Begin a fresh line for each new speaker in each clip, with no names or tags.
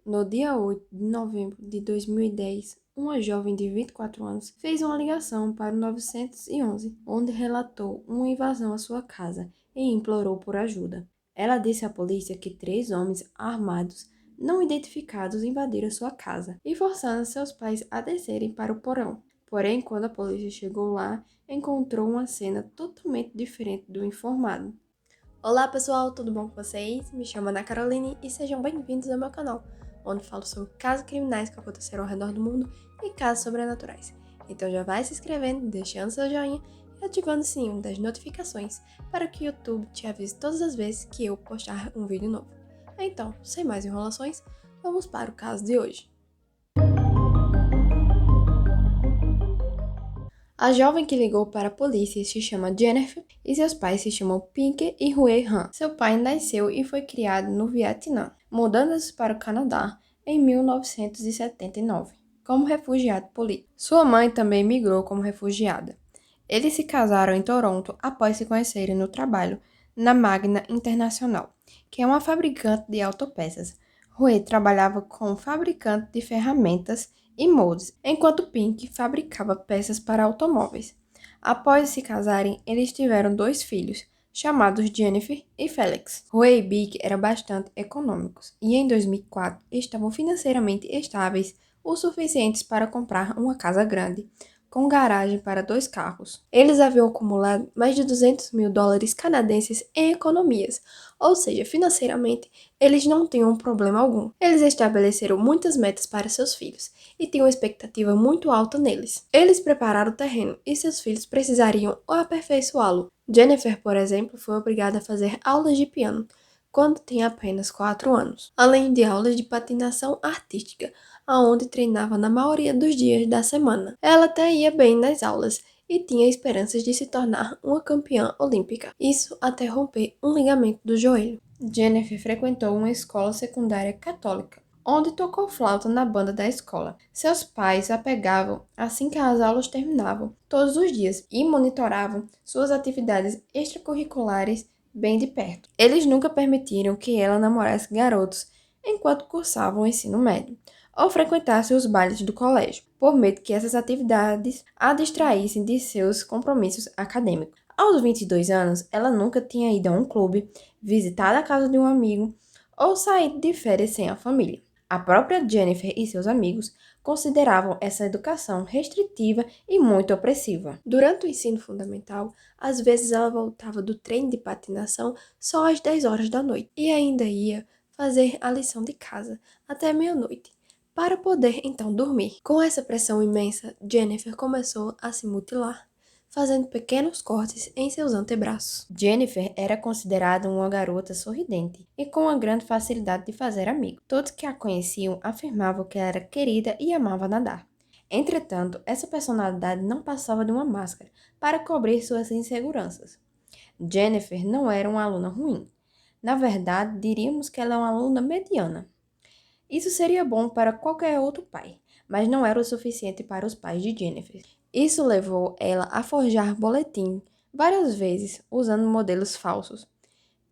No dia 8 de novembro de 2010, uma jovem de 24 anos fez uma ligação para o 911, onde relatou uma invasão à sua casa e implorou por ajuda. Ela disse à polícia que 3 homens armados não identificados invadiram sua casa e forçaram seus pais a descerem para o porão. Porém, quando a polícia chegou lá, encontrou uma cena totalmente diferente do informado. Olá pessoal, tudo bom com vocês? Me chamo Ana Caroline e sejam bem-vindos ao meu canal, onde falo sobre casos criminais que aconteceram ao redor do mundo e casos sobrenaturais. Então já vai se inscrevendo, deixando seu joinha e ativando o sininho das notificações para que o YouTube te avise todas as vezes que eu postar um vídeo novo. Então, sem mais enrolações, vamos para o caso de hoje. A jovem que ligou para a polícia se chama Jennifer e seus pais se chamam Pink e Huey Han. Seu pai nasceu e foi criado no Vietnã, mudando-se para o Canadá em 1979, como refugiado político. Sua mãe também migrou como refugiada. Eles se casaram em Toronto após se conhecerem no trabalho na Magna Internacional, que é uma fabricante de autopeças. Huey trabalhava como fabricante de ferramentas e moldes, enquanto Pink fabricava peças para automóveis. Após se casarem, eles tiveram 2 filhos, chamados Jennifer e Felix. Huey e Bic eram bastante econômicos e em 2004 estavam financeiramente estáveis o suficientes para comprar uma casa grande, com garagem para 2 carros. Eles haviam acumulado mais de 200 mil dólares canadenses em economias, ou seja, financeiramente, eles não tinham problema algum. Eles estabeleceram muitas metas para seus filhos e tinham uma expectativa muito alta neles. Eles prepararam o terreno e seus filhos precisariam aperfeiçoá-lo. Jennifer, por exemplo, foi obrigada a fazer aulas de piano quando tinha apenas 4 anos, além de aulas de patinação artística, aonde treinava na maioria dos dias da semana. Ela até ia bem nas aulas e tinha esperanças de se tornar uma campeã olímpica. Isso até romper um ligamento do joelho. Jennifer frequentou uma escola secundária católica, onde tocou flauta na banda da escola. Seus pais a pegavam assim que as aulas terminavam, todos os dias, e monitoravam suas atividades extracurriculares bem de perto. Eles nunca permitiram que ela namorasse garotos enquanto cursava o ensino médio, ou frequentasse os bailes do colégio, por medo que essas atividades a distraíssem de seus compromissos acadêmicos. Aos 22 anos, ela nunca tinha ido a um clube, visitado a casa de um amigo ou saído de férias sem a família. A própria Jennifer e seus amigos consideravam essa educação restritiva e muito opressiva. Durante o ensino fundamental, às vezes ela voltava do treino de patinação só às 10 horas da noite e ainda ia fazer a lição de casa até meia-noite, para poder então dormir. Com essa pressão imensa, Jennifer começou a se mutilar, fazendo pequenos cortes em seus antebraços. Jennifer era considerada uma garota sorridente e com uma grande facilidade de fazer amigos. Todos que a conheciam afirmavam que ela era querida e amava nadar. Entretanto, essa personalidade não passava de uma máscara para cobrir suas inseguranças. Jennifer não era uma aluna ruim. Na verdade, diríamos que ela é uma aluna mediana. Isso seria bom para qualquer outro pai, mas não era o suficiente para os pais de Jennifer. Isso levou ela a forjar boletim várias vezes usando modelos falsos,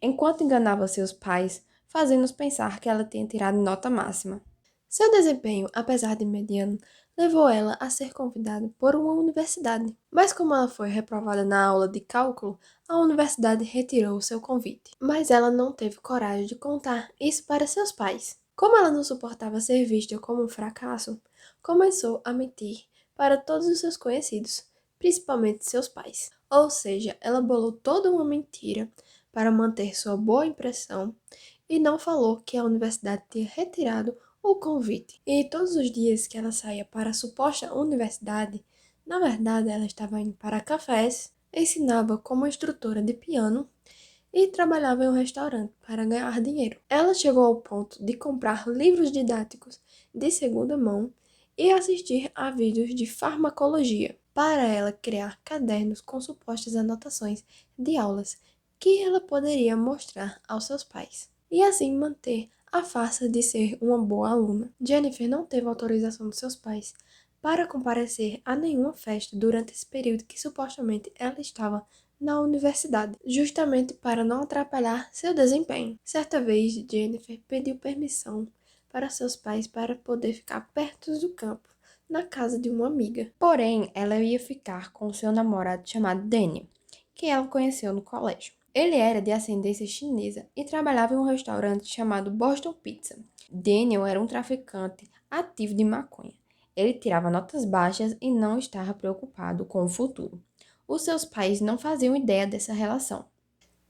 enquanto enganava seus pais, fazendo-os pensar que ela tinha tirado nota máxima. Seu desempenho, apesar de mediano, levou ela a ser convidada por uma universidade. Mas como ela foi reprovada na aula de cálculo, a universidade retirou seu convite. Mas ela não teve coragem de contar isso para seus pais. Como ela não suportava ser vista como um fracasso, começou a mentir para todos os seus conhecidos, principalmente seus pais. Ou seja, ela bolou toda uma mentira para manter sua boa impressão e não falou que a universidade tinha retirado o convite. E todos os dias que ela saía para a suposta universidade, na verdade ela estava indo para cafés, ensinava como instrutora de piano e trabalhava em um restaurante para ganhar dinheiro. Ela chegou ao ponto de comprar livros didáticos de segunda mão e assistir a vídeos de farmacologia para ela criar cadernos com supostas anotações de aulas que ela poderia mostrar aos seus pais e assim manter a farsa de ser uma boa aluna. Jennifer não teve autorização dos seus pais para comparecer a nenhuma festa durante esse período que supostamente ela estava na universidade, justamente para não atrapalhar seu desempenho. Certa vez, Jennifer pediu permissão para seus pais para poder ficar perto do campo, na casa de uma amiga. Porém, ela ia ficar com seu namorado chamado Daniel, que ela conheceu no colégio. Ele era de ascendência chinesa e trabalhava em um restaurante chamado Boston Pizza. Daniel era um traficante ativo de maconha. Ele tirava notas baixas e não estava preocupado com o futuro. Os seus pais não faziam ideia dessa relação.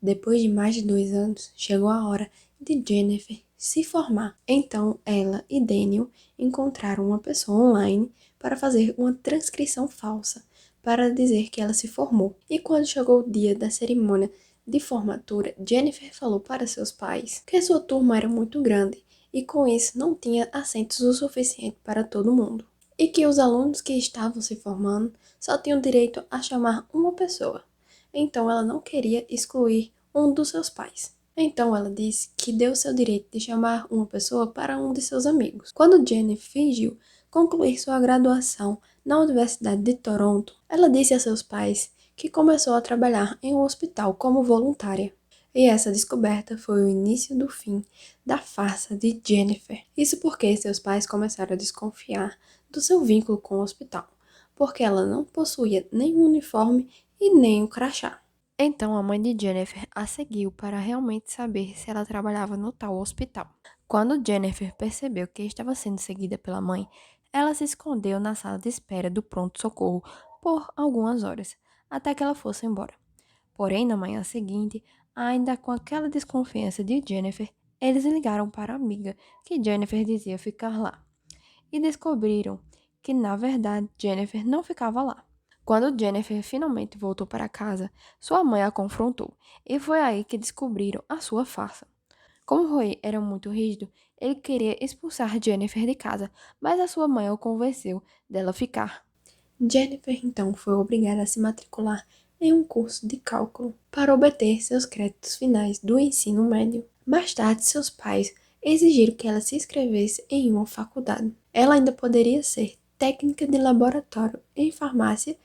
Depois de mais de 2 anos, chegou a hora de Jennifer se formar. Então, ela e Daniel encontraram uma pessoa online para fazer uma transcrição falsa, para dizer que ela se formou. E quando chegou o dia da cerimônia de formatura, Jennifer falou para seus pais que sua turma era muito grande e com isso não tinha assentos o suficiente para todo mundo. E que os alunos que estavam se formando só tinham direito a chamar uma pessoa. Então ela não queria excluir um dos seus pais. Então ela disse que deu seu direito de chamar uma pessoa para um de seus amigos. Quando Jennifer fingiu concluir sua graduação na Universidade de Toronto, ela disse a seus pais que começou a trabalhar em um hospital como voluntária. E essa descoberta foi o início do fim da farsa de Jennifer. Isso porque seus pais começaram a desconfiar do seu vínculo com o hospital, porque ela não possuía nenhum uniforme e nem o crachá. Então a mãe de Jennifer a seguiu para realmente saber se ela trabalhava no tal hospital. Quando Jennifer percebeu que estava sendo seguida pela mãe, ela se escondeu na sala de espera do pronto-socorro por algumas horas, até que ela fosse embora. Porém, na manhã seguinte, ainda com aquela desconfiança de Jennifer, eles ligaram para a amiga que Jennifer dizia ficar lá e descobriram que, na verdade, Jennifer não ficava lá. Quando Jennifer finalmente voltou para casa, sua mãe a confrontou, e foi aí que descobriram a sua farsa. Como Roy era muito rígido, ele queria expulsar Jennifer de casa, mas a sua mãe o convenceu dela ficar. Jennifer então foi obrigada a se matricular em um curso de cálculo para obter seus créditos finais do ensino médio. Mais tarde, seus pais exigiram que ela se inscrevesse em uma faculdade. Ela ainda poderia ser técnica de laboratório em farmácia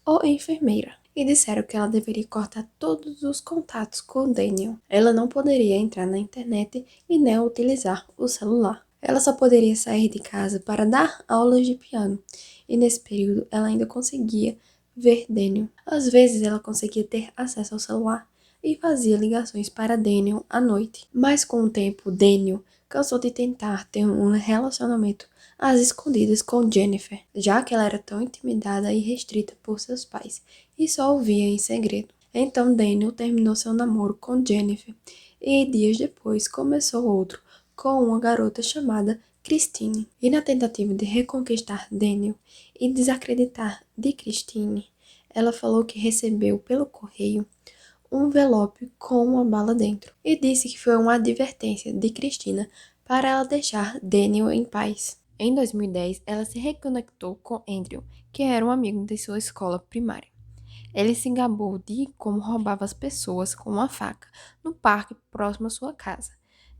ou enfermeira, e disseram que ela deveria cortar todos os contatos com Daniel. Ela não poderia entrar na internet e nem utilizar o celular. Ela só poderia sair de casa para dar aulas de piano, e nesse período ela ainda conseguia ver Daniel. Às vezes ela conseguia ter acesso ao celular e fazia ligações para Daniel à noite. Mas com o tempo, Daniel cansou de tentar ter um relacionamento às escondidas com Jennifer, já que ela era tão intimidada e restrita por seus pais e só ouvia em segredo. Então Daniel terminou seu namoro com Jennifer e dias depois começou outro com uma garota chamada Christine. E na tentativa de reconquistar Daniel e desacreditar de Christine, ela falou que recebeu pelo correio um envelope com uma bala dentro e disse que foi uma advertência de Cristina para ela deixar Daniel em paz. Em 2010, ela se reconectou com Andrew, que era um amigo de sua escola primária. Ele se gabou de como roubava as pessoas com uma faca no parque próximo à sua casa.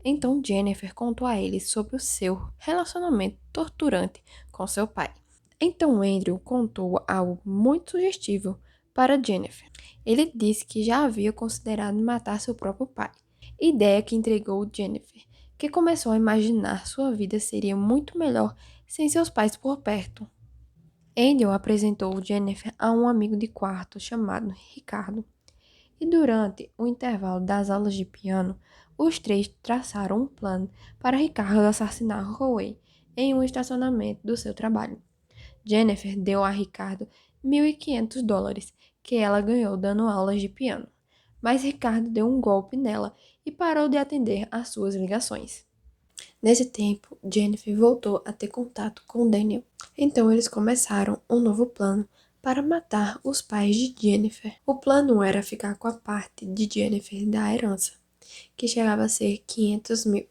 Então Jennifer contou a ele sobre o seu relacionamento torturante com seu pai. Então Andrew contou algo muito sugestivo para Jennifer. Ele disse que já havia considerado matar seu próprio pai, ideia que intrigou Jennifer, que começou a imaginar sua vida seria muito melhor sem seus pais por perto. Andrew apresentou Jennifer a um amigo de quarto chamado Ricardo, e durante o intervalo das aulas de piano, os três traçaram um plano para Ricardo assassinar Roy em um estacionamento do seu trabalho. Jennifer deu a Ricardo $1.500 que ela ganhou dando aulas de piano, mas Ricardo deu um golpe nela e parou de atender às suas ligações. Nesse tempo, Jennifer voltou a ter contato com Daniel. Então eles começaram um novo plano para matar os pais de Jennifer. O plano era ficar com a parte de Jennifer da herança, que chegava a ser 500 mil,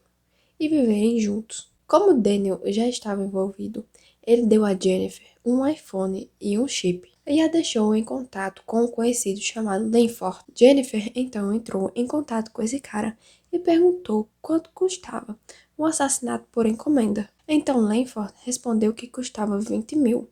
e viverem juntos. Como Daniel já estava envolvido, ele deu a Jennifer um iPhone e um chip e a deixou em contato com um conhecido chamado Lanford. Jennifer então entrou em contato com esse cara e perguntou quanto custava um assassinato por encomenda. Então Lanford respondeu que custava 20 mil,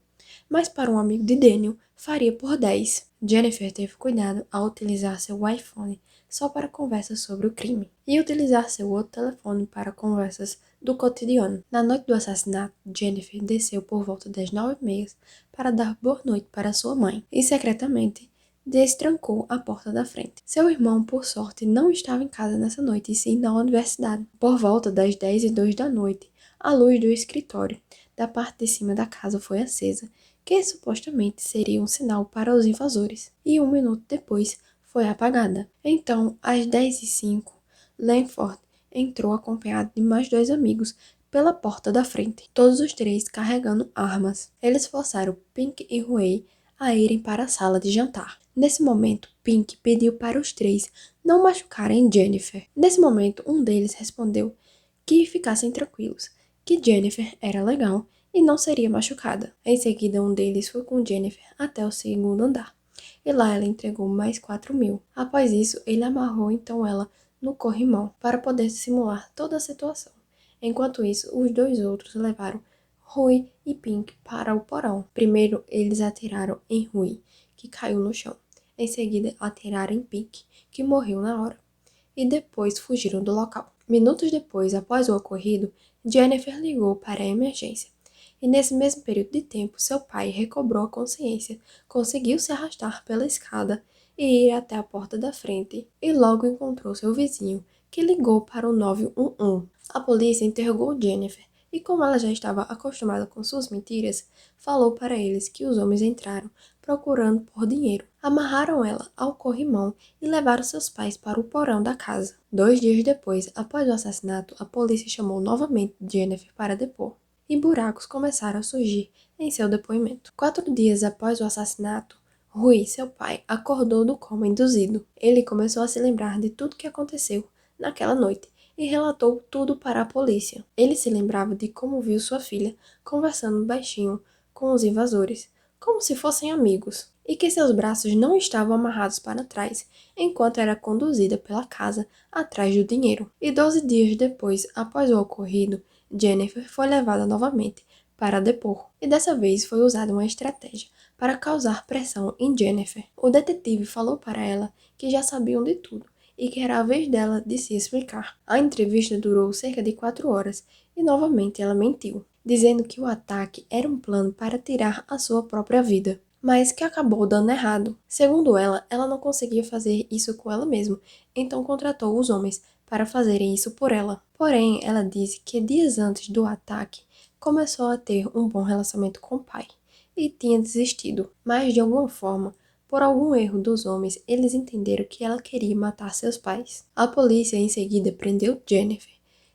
mas para um amigo de Daniel faria por 10. Jennifer teve cuidado ao utilizar seu iPhone só para conversas sobre o crime e utilizar seu outro telefone para conversas do cotidiano. Na noite do assassinato, Jennifer desceu por volta das 9h30 para dar boa noite para sua mãe e, secretamente, destrancou a porta da frente. Seu irmão, por sorte, não estava em casa nessa noite, e sim na universidade. Por volta das 10h02 da noite, a luz do escritório da parte de cima da casa foi acesa, que supostamente seria um sinal para os invasores, e 1 minuto depois foi apagada. Então, às 10h05, Langford entrou acompanhado de mais 2 amigos pela porta da frente, todos os três carregando armas. Eles forçaram Pink e Huey a irem para a sala de jantar. Nesse momento, Pink pediu para os três não machucarem Jennifer. Nesse momento, um deles respondeu que ficassem tranquilos, que Jennifer era legal e não seria machucada. Em seguida, um deles foi com Jennifer até o segundo andar, e lá ela entregou mais 4.000. Após isso, ele amarrou então ela no corrimão para poder simular toda a situação. Enquanto isso, os dois outros levaram Rui e Pink para o porão. Primeiro, eles atiraram em Rui, que caiu no chão. Em seguida, atiraram em Pink, que morreu na hora. E depois fugiram do local. Minutos depois, após o ocorrido, Jennifer ligou para a emergência. E nesse mesmo período de tempo, seu pai recobrou a consciência, conseguiu se arrastar pela escada e ir até a porta da frente, e logo encontrou seu vizinho, que ligou para o 911. A polícia interrogou Jennifer, e como ela já estava acostumada com suas mentiras, falou para eles que os homens entraram procurando por dinheiro. Amarraram ela ao corrimão e levaram seus pais para o porão da casa. 2 dias depois, após o assassinato, a polícia chamou novamente Jennifer para depor, e buracos começaram a surgir em seu depoimento. 4 dias após o assassinato, Rui, seu pai, acordou do coma induzido. Ele começou a se lembrar de tudo que aconteceu naquela noite e relatou tudo para a polícia. Ele se lembrava de como viu sua filha conversando baixinho com os invasores, como se fossem amigos, e que seus braços não estavam amarrados para trás enquanto era conduzida pela casa atrás do dinheiro. E 12 dias depois, após o ocorrido, Jennifer foi levada novamente para depor, e dessa vez foi usada uma estratégia para causar pressão em Jennifer. O detetive falou para ela que já sabiam de tudo e que era a vez dela de se explicar. A entrevista durou cerca de 4 horas e novamente ela mentiu, dizendo que o ataque era um plano para tirar a sua própria vida, mas que acabou dando errado. Segundo ela, ela não conseguia fazer isso com ela mesma, então contratou os homens para fazerem isso por ela. Porém, ela disse que dias antes do ataque começou a ter um bom relacionamento com o pai e tinha desistido, mas de alguma forma, por algum erro dos homens, eles entenderam que ela queria matar seus pais. A polícia em seguida prendeu Jennifer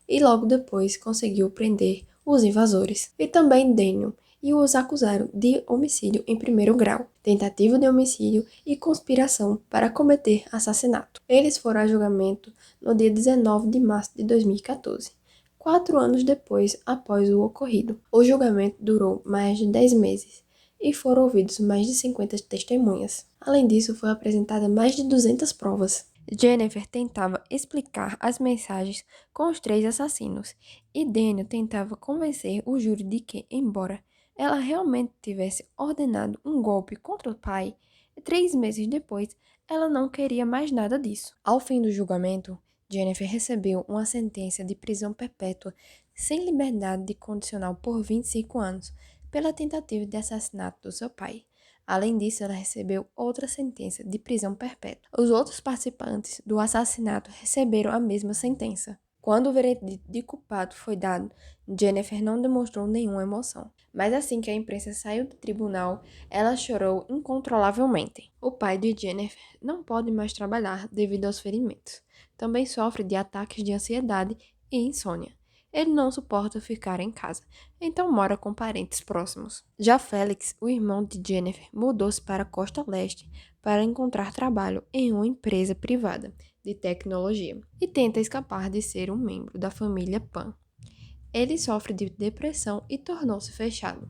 e logo depois conseguiu prender os invasores e também Daniel, e os acusaram de homicídio em primeiro grau, tentativa de homicídio e conspiração para cometer assassinato. Eles foram a julgamento no dia 19 de março de 2014, 4 anos depois após o ocorrido. O julgamento durou mais de 10 meses e foram ouvidos mais de 50 testemunhas. Além disso, foi apresentada mais de 200 provas. Jennifer tentava explicar as mensagens com os 3 assassinos, e Daniel tentava convencer o júri de que, embora ela realmente tivesse ordenado um golpe contra o pai, 3 meses depois, ela não queria mais nada disso. Ao fim do julgamento, Jennifer recebeu uma sentença de prisão perpétua sem liberdade condicional por 25 anos, pela tentativa de assassinato do seu pai. Além disso, ela recebeu outra sentença de prisão perpétua. Os outros participantes do assassinato receberam a mesma sentença. Quando o veredito de culpado foi dado, Jennifer não demonstrou nenhuma emoção. Mas assim que a imprensa saiu do tribunal, ela chorou incontrolavelmente. O pai de Jennifer não pode mais trabalhar devido aos ferimentos. Também sofre de ataques de ansiedade e insônia. Ele não suporta ficar em casa, então mora com parentes próximos. Já Félix, o irmão de Jennifer, mudou-se para a Costa Leste para encontrar trabalho em uma empresa privada de tecnologia e tenta escapar de ser um membro da família Pan. Ele sofre de depressão e tornou-se fechado.